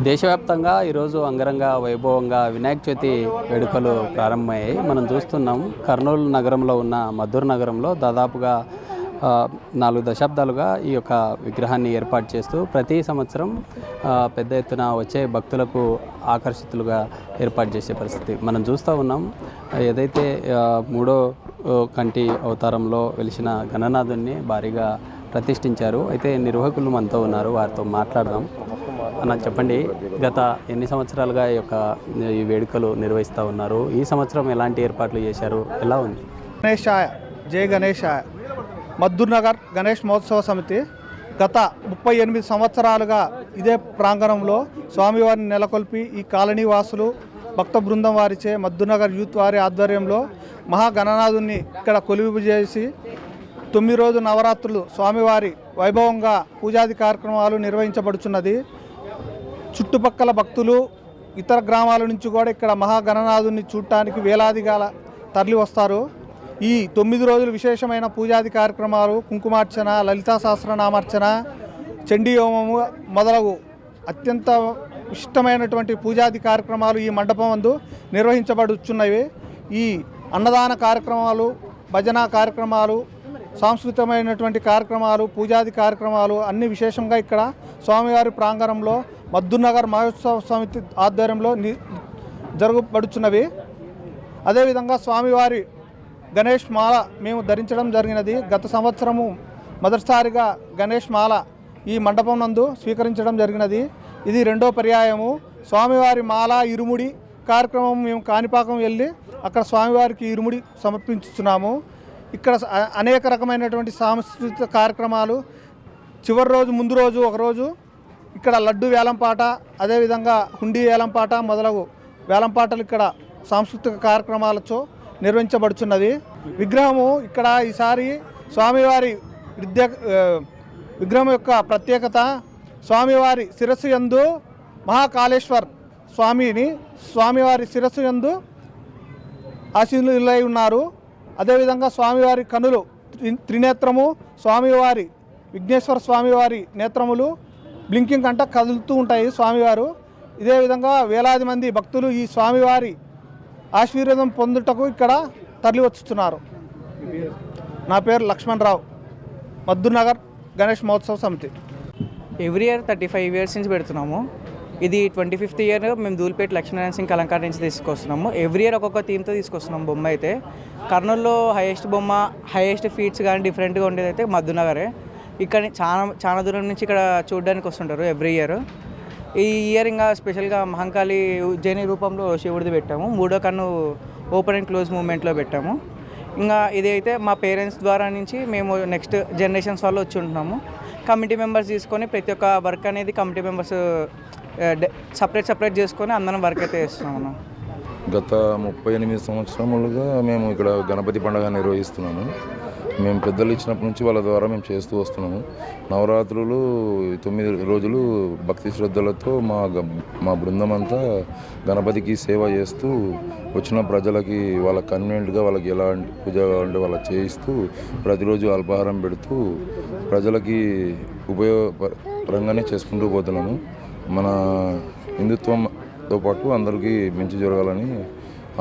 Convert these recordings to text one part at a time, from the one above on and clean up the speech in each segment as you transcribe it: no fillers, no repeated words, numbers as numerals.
దేశవ్యాప్తంగా ఈరోజు అంగరంగ వైభవంగా వినాయక చవితి వేడుకలు ప్రారంభమయ్యాయి. మనం చూస్తున్నాం కర్నూలు నగరంలో ఉన్న మద్దూరు నగరంలో దాదాపుగా 4 దశాబ్దాలుగా ఈ యొక్క విగ్రహాన్ని ఏర్పాటు చేస్తూ ప్రతి సంవత్సరం పెద్ద ఎత్తున వచ్చే భక్తులకు ఆకర్షితులుగా ఏర్పాటు చేసే పరిస్థితి మనం చూస్తూ ఉన్నాం. ఏదైతే మూడో కంటి అవతారంలో వెలిసిన గణనాథుని భారీగా ప్రతిష్ఠించారు. అయితే నిర్వాహకులు మనతో ఉన్నారు, వారితో మాట్లాడదాం. అన్న చెప్పండి, గత ఎన్ని సంవత్సరాలుగా ఈ వేడుకలు నిర్వహిస్తూ ఉన్నారు? ఈ సంవత్సరం ఎలాంటి ఏర్పాట్లు చేశారు? ఎలా ఉంది? గణేశాయ జై గణేశాయ. మద్దూర్ నగర్ గణేష్ మహోత్సవ సమితి గత 38 సంవత్సరాలుగా ఇదే ప్రాంగణంలో స్వామివారిని నెలకొల్పి ఈ కాలనీ వాసులు భక్త బృందం వారిచే మద్దూర్ నగర్ యూత్ వారి ఆధ్వర్యంలో మహాగణనాథుని ఇక్కడ కొలువు చేసి 9 రోజు నవరాత్రులు స్వామివారి వైభవంగా పూజాది కార్యక్రమాలు నిర్వహించబడుచున్నది. చుట్టుపక్కల భక్తులు ఇతర గ్రామాల నుంచి కూడా ఇక్కడ మహాగణనాథుని చూడటానికి వేలాదిగా తరలి వస్తారు. ఈ 9 రోజులు విశేషమైన పూజాది కార్యక్రమాలు, కుంకుమార్చన, లలితా సహస్రనామార్చన, చండీ హోమము మొదలగు అత్యంత ఇష్టమైనటువంటి పూజాది కార్యక్రమాలు ఈ మండపం నందు నిర్వహించబడుచున్నవి. ఈ అన్నదాన కార్యక్రమాలు, భజన కార్యక్రమాలు, సాంస్కృతికమైనటువంటి కార్యక్రమాలు, పూజాది కార్యక్రమాలు అన్ని విశేషంగా ఇక్కడ స్వామివారి ప్రాంగణంలో మద్దూర్ నగర్ మహోత్సవ సమితి ఆధ్వర్యంలో జరగబడుచున్నవి. అదేవిధంగా స్వామివారి గణేష్ మాల మేము ధరించడం జరిగినది. గత సంవత్సరము మొదటిసారిగా గణేష్ మాల ఈ మండపం నందు స్వీకరించడం జరిగినది. ఇది రెండో పర్యాయము. స్వామివారి మాల ఇరుముడి కార్యక్రమం మేము కాణిపాకం వెళ్ళి అక్కడ స్వామివారికి ఇరుముడి సమర్పించుతున్నాము. ఇక్కడ అనేక రకమైనటువంటి సాంస్కృతిక కార్యక్రమాలు, చివరి రోజు ముందు రోజు ఒకరోజు ఇక్కడ లడ్డు వేలంపాట, అదేవిధంగా హుండీ వేలంపాట మొదలగు వేలంపాటలు ఇక్కడ సాంస్కృతిక కార్యక్రమాలతో నిర్వహించబడుచున్నది. విగ్రహము ఇక్కడ ఈసారి స్వామివారి విగ్రహం యొక్క ప్రత్యేకత, స్వామివారి శిరస్సు యందు మహాకాళేశ్వర్ స్వామివారి శిరస్సు యందు ఆశీనులై ఉన్నారు. అదేవిధంగా స్వామివారి కనులు త్రినేత్రము, స్వామివారి విఘ్నేశ్వర స్వామివారి నేత్రములు బ్లింకింగ్ కంట కదులుతూ ఉంటాయి స్వామివారు. ఇదే విధంగా వేలాది మంది భక్తులు ఈ స్వామివారి ఆశీర్వాదం పొందుటకు ఇక్కడ తరలి వచ్చుతున్నారు. నా పేరు లక్ష్మణ్ రావు, మద్దూర్ నగర్ గణేష్ మహోత్సవ సమితి. ఎవ్రీ ఇయర్ 35 ఇయర్స్ నుంచి పెడుతున్నాము. ఇది 25th ఇయర్ మేము ధూల్పేట లక్ష్మీనారాయణ సింగ్ కలంకార్ నుంచి తీసుకొస్తున్నాము. ఎవ్రీ ఇయర్ ఒక్కొక్క థీమ్తో తీసుకొస్తున్నాము. బొమ్మ అయితే కర్నూలులో హైయెస్ట్ ఫీట్స్ కానీ డిఫరెంట్గా ఉండేది అయితే మద్దూర్ నగరే. ఇక్కడ చాలా దూరం నుంచి ఇక్కడ చూడడానికి వస్తుంటారు ఎవ్రీ ఇయర్. ఈ ఇయర్ ఇంకా స్పెషల్గా మహంకాళి ఉజ్జయిని రూపంలో శివుడిది పెట్టాము. మూడో కన్ను ఓపెన్ అండ్ క్లోజ్ మూమెంట్లో పెట్టాము. ఇంకా ఇది అయితే మా పేరెంట్స్ ద్వారా నుంచి మేము నెక్స్ట్ జనరేషన్స్ వాళ్ళు వచ్చి ఉంటున్నాము. కమిటీ మెంబర్స్ తీసుకొని ప్రతి ఒక్క వర్క్ అనేది కమిటీ మెంబర్స్ సపరేట్ చేసుకొని అందరం వర్క్ అయితే చేస్తున్నాము. గత 38 సంవత్సరములుగా మేము ఇక్కడ గణపతి పండుగ నిర్వహిస్తున్నాము. మేము పెద్దలు ఇచ్చినప్పటి నుంచి వాళ్ళ ద్వారా మేము చేస్తూ వస్తున్నాము. నవరాత్రులు 9 రోజులు భక్తి శ్రద్ధలతో మా బృందం అంతా గణపతికి సేవ చేస్తూ వచ్చిన ప్రజలకి వాళ్ళ కన్వీనియంట్గా వాళ్ళకి ఎలాంటి పూజ అంటే వాళ్ళకి చేయిస్తూ ప్రతిరోజు అల్పాహారం పెడుతూ ప్రజలకి ఉపయోగపరంగానే చేసుకుంటూ పోతున్నాము. మన హిందుత్వంతో పాటు అందరికీ మంచి జరగాలని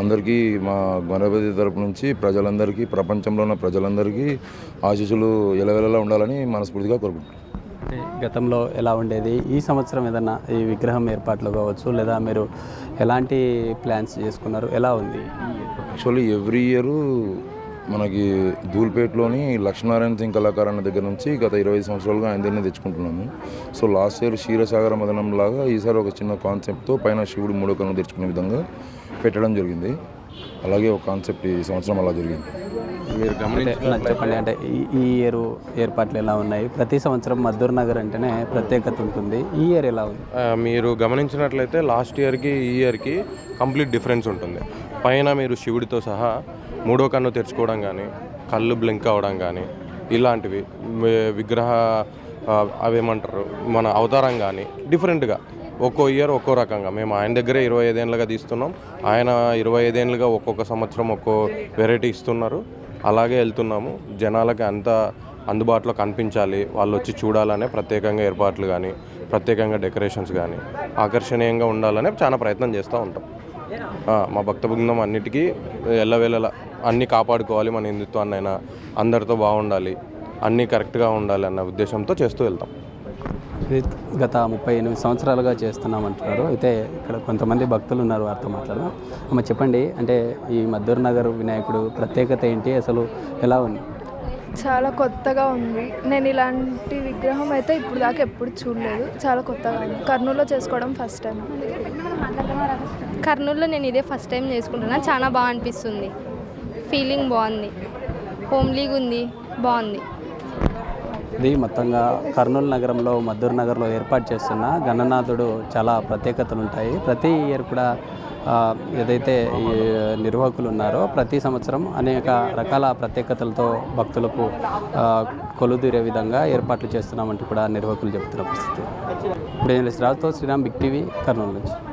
అందరికీ మా గణపతి తరపు నుంచి ప్రజలందరికీ, ప్రపంచంలో ఉన్న ప్రజలందరికీ ఆశీస్సులు ఎలవెలలా ఉండాలని మనస్ఫూర్తిగా కోరుకుంటున్నాం. గతంలో ఎలా ఉండేది? ఈ సంవత్సరం ఏదన్నా ఈ విగ్రహం ఏర్పాట్లు కావచ్చు, లేదా మీరు ఎలాంటి ప్లాన్స్ చేసుకున్నారు? ఎలా ఉంది? యాక్చువల్లీ ఎవ్రీ ఇయర్ మనకి ధూల్పేటలోని లక్ష్మీనారాయణ సింగ్ కళాకారు అన్న దగ్గర నుంచి గత 20 సంవత్సరాలుగా ఆయన దగ్గరనే తెచ్చుకుంటున్నాము. సో లాస్ట్ ఇయర్ క్షీరసాగర మదనం లాగా ఈసారి ఒక చిన్న కాన్సెప్ట్తో పైన శివుడు మూడో కన్ను తెచ్చుకునే విధంగా పెట్టడం జరిగింది. అలాగే ఒక కాన్సెప్ట్ ఈ సంవత్సరం అలా జరిగింది. మీరు చెప్పండి, అంటే ఈ ఇయర్ ఏర్పాట్లు ఎలా ఉన్నాయి? ప్రతి సంవత్సరం మద్దూర్ నగర్ అంటేనే ప్రత్యేకత ఉంటుంది. ఈ ఇయర్ ఎలా ఉంది? మీరు గమనించినట్లయితే లాస్ట్ ఇయర్కి ఈ ఇయర్కి కంప్లీట్ డిఫరెన్స్ ఉంటుంది. పైన మీరు శివుడితో సహా మూడో కన్ను తెరుచుకోవడం కానీ, కళ్ళు బ్లింక్ అవ్వడం కానీ, ఇలాంటివి విగ్రహ అవేమంటారు మన అవతారం కానీ డిఫరెంట్గా ఒక్కో ఇయర్ ఒక్కో రకంగా. మేము ఆయన దగ్గరే 25 ఏళ్ళుగా తీస్తున్నాం. ఆయన 25 ఏళ్ళుగా ఒక్కొక్క సంవత్సరం ఒక్కో వెరైటీ ఇస్తున్నారు. అలాగే వెళ్తున్నాము. జనాలకి అంత అందుబాటులో కనిపించాలి, వాళ్ళు వచ్చి చూడాలనే ప్రత్యేకంగా ఏర్పాట్లు కానీ ప్రత్యేకంగా డెకరేషన్స్ కానీ ఆకర్షణీయంగా ఉండాలని చాలా ప్రయత్నం చేస్తూ ఉంటాం. మా భక్త బృందం అన్నిటికీ ఎల్లవేళలా అన్నీ కాపాడుకోవాలి, మన హిందుత్వాన్నైనా అందరితో బాగుండాలి, అన్నీ కరెక్ట్గా ఉండాలి అన్న ఉద్దేశంతో చేస్తూ వెళ్తాం. ఇది గత 38 సంవత్సరాలుగా చేస్తున్నామంటున్నారు. అయితే ఇక్కడ కొంతమంది భక్తులు ఉన్నారు, వారితో మాట్లాడదాం. అమ్మ చెప్పండి, అంటే ఈ మద్దూర్ నగర్ వినాయకుడు ప్రత్యేకత ఏంటి, అసలు ఎలా ఉంది? చాలా కొత్తగా ఉంది. నేను ఇలాంటి విగ్రహం అయితే ఇప్పుడు దాకా ఎప్పుడు చూడలేదు. చాలా కొత్తగా ఉంది. కర్నూలులో చేసుకోవడం ఫస్ట్ టైం. కర్నూలులో నేను ఇదే ఫస్ట్ టైం చేసుకుంటున్నా. చాలా బాగా అనిపిస్తుంది. ఫీలింగ్ బాగుంది, హోమ్లీగా ఉంది, బాగుంది. ఇది మొత్తంగా కర్నూలు నగరంలో మద్దూర్ నగర్లో ఏర్పాటు చేస్తున్న గణనాథుడు చాలా ప్రత్యేకతలు ఉంటాయి. ప్రతి ఇయర్ కూడా ఏదైతే ఈ నిర్వాహకులు ఉన్నారో ప్రతి సంవత్సరం అనేక రకాల ప్రత్యేకతలతో భక్తులకు కొలుదీరే విధంగా ఏర్పాట్లు చేస్తున్నామంటూ కూడా నిర్వాహకులు చెబుతున్న పరిస్థితి. ఇప్పుడు రాజుతో శ్రీరామ్, బిగ్ టీవీ, కర్నూలు నుంచి.